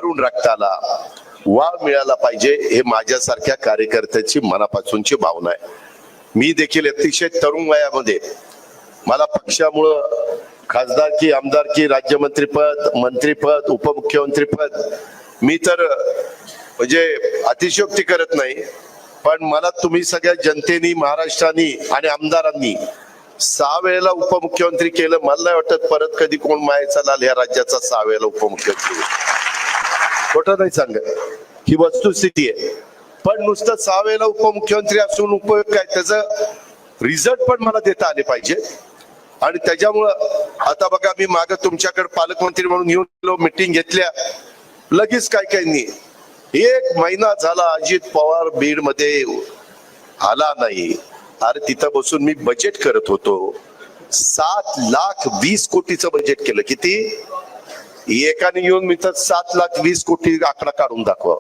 तरुण रक्ताला वाव मिळाला पाहिजे, हे माझ्यासारख्या कार्यकर्त्याची मनापासूनची भावना आहे. मी देखील अतिशय तरुण वयामध्ये मला पक्षामुळं खासदारकी, आमदारकी, राज्यमंत्रीपद, मंत्रीपद, उपमुख्यमंत्रीपद, मी तर म्हणजे अतिशयोक्ती करत नाही, पण मला तुम्ही सगळ्या जनतेनी, महाराष्ट्रानी आणि आमदारांनी 6 वेळेला उपमुख्यमंत्री केलं. मला नाही वाटत परत कधी कोण मायेचा लाल या राज्याचा 6 वेळेला उपमुख्यमंत्री. खोटं नाही सांगत, ही वस्तुस्थिती आहे. पण नुसतं 6 वेळेला उपमुख्यमंत्री असून उपयोग काय, त्याचं रिझल्ट पण मला देता आले पाहिजे. आणि त्याच्यामुळं आता बघा, मी मागे तुमच्याकडे पालकमंत्री म्हणून येऊन गेलो, मिटिंग घेतल्या, लगेच काय नाही, 1 महिना झाला अजित पवार बीड मध्ये आला नाही. अरे तिथं बसून मी बजेट करत होतो, 7,20,00,000 बजेट केलं. किती? एकाने येऊन मी तर 7,20,00,000 आकडा काढून दाखवा.